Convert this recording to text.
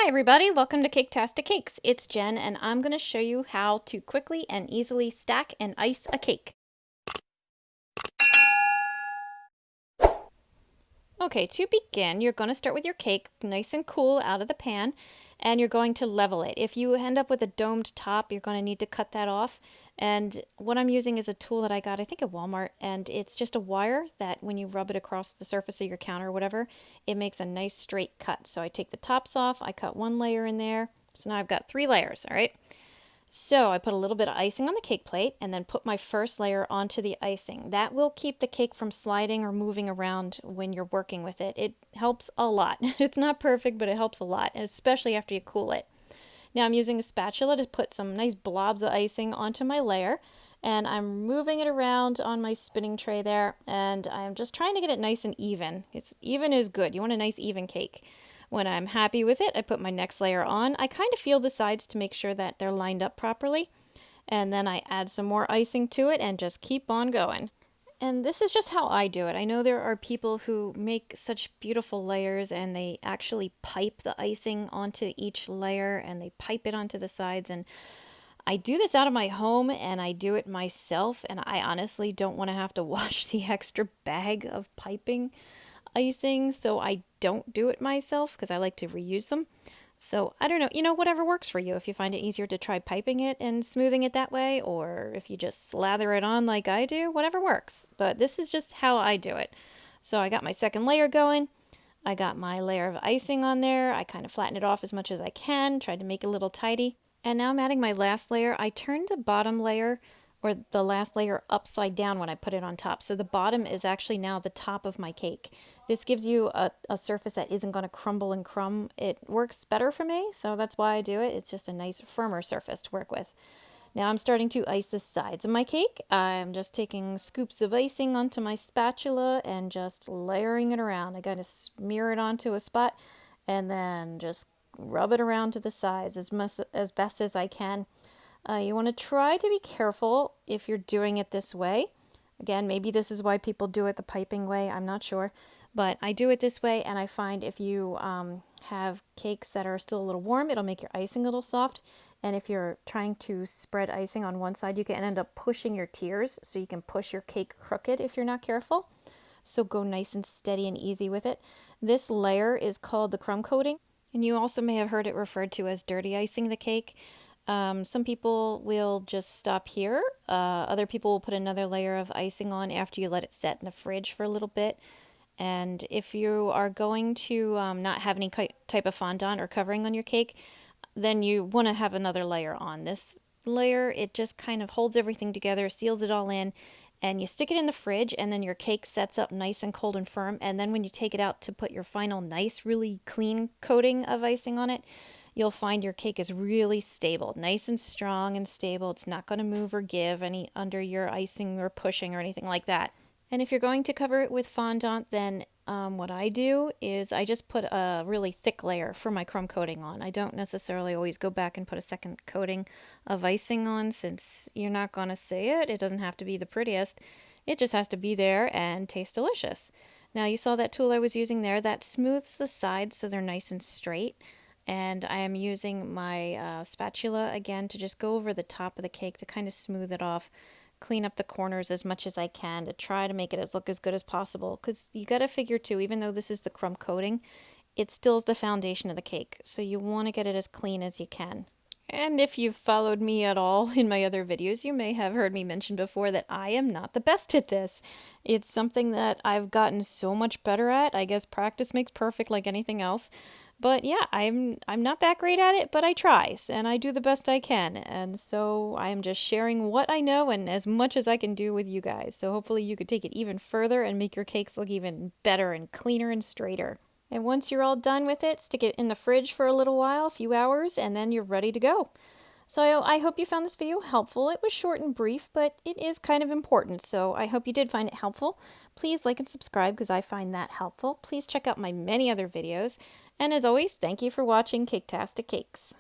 Hi everybody, welcome to Caketastic Cakes. It's Jen and I'm going to show you how to quickly and easily stack and ice a cake. Okay, to begin, you're going to start with your cake nice and cool out of the pan and you're going to level it. If you end up with a domed top, you're going to need to cut that off. And what I'm using is a tool that I got, I think at Walmart, and it's just a wire that when you rub it across the surface of your counter or whatever, it makes a nice straight cut. So I take the tops off, I cut one layer in there. So now I've got 3 layers, all right? So I put a little bit of icing on the cake plate and then put my first layer onto the icing. That will keep the cake from sliding or moving around when you're working with it. It helps a lot. It's not perfect, but it helps a lot, and especially after you cool it. Now I'm using a spatula to put some nice blobs of icing onto my layer, and I'm moving it around on my spinning tray there, and I'm just trying to get it nice and even. It's even is good. You want a nice even cake. When I'm happy with it, I put my next layer on. I kind of feel the sides to make sure that they're lined up properly, and then I add some more icing to it and just keep on going. And this is just how I do it. I know there are people who make such beautiful layers and they actually pipe the icing onto each layer and they pipe it onto the sides. And I do this out of my home and I do it myself. And I honestly don't want to have to wash the extra bag of piping icing. So I don't do it myself because I like to reuse them. So I don't know, whatever works for you. If you find it easier to try piping it and smoothing it that way, or if you just slather it on like I do, whatever works. But this is just how I do it. So I got my second layer going. I got my layer of icing on there. I kind of flatten it off as much as I can, tried to make it a little tidy. And now I'm adding my last layer. I turned the bottom layer or the last layer upside down when I put it on top. So the bottom is actually now the top of my cake. This gives you a surface that isn't going to crumble and crumb. It works better for me, so that's why I do it. It's just a nice firmer surface to work with. Now I'm starting to ice the sides of my cake. I'm just taking scoops of icing onto my spatula and just layering it around. I gotta smear it onto a spot and then just rub it around to the sides as best as I can. You want to try to be careful if you're doing it this way. Again, maybe this is why people do it the piping way, I'm not sure. But I do it this way, and I find if you have cakes that are still a little warm, it'll make your icing a little soft. And if you're trying to spread icing on one side, you can end up pushing your tiers, so you can push your cake crooked if you're not careful. So go nice and steady and easy with it. This layer is called the crumb coating, and you also may have heard it referred to as dirty icing the cake. Some people will just stop here. Other people will put another layer of icing on after you let it set in the fridge for a little bit. And if you are going to not have any type of fondant or covering on your cake, then you want to have another layer on. This layer, it just kind of holds everything together, seals it all in, and you stick it in the fridge, and then your cake sets up nice and cold and firm. And then when you take it out to put your final nice, really clean coating of icing on it, you'll find your cake is really stable, nice and strong and stable. It's not going to move or give any under your icing or pushing or anything like that. And if you're going to cover it with fondant, then what I do is I just put a really thick layer for my crumb coating on. I don't necessarily always go back and put a second coating of icing on since you're not going to see it. It doesn't have to be the prettiest. It just has to be there and taste delicious. Now you saw that tool I was using there. That smooths the sides so they're nice and straight. And I am using my spatula again to just go over the top of the cake to kind of smooth it off, clean up the corners as much as I can to try to make it look as good as possible. Because you got to figure too, even though this is the crumb coating, it still is the foundation of the cake. So you want to get it as clean as you can. And if you've followed me at all in my other videos, you may have heard me mention before that I am not the best at this. It's something that I've gotten so much better at. I guess practice makes perfect like anything else. But yeah, I'm not that great at it, but I try, and I do the best I can. And so I'm just sharing what I know and as much as I can do with you guys. So hopefully you could take it even further and make your cakes look even better and cleaner and straighter. And once you're all done with it, stick it in the fridge for a little while, a few hours, and then you're ready to go. So I hope you found this video helpful. It was short and brief, but it is kind of important, so I hope you did find it helpful. Please like and subscribe because I find that helpful. Please check out my many other videos. And as always, thank you for watching Caketastic Cakes.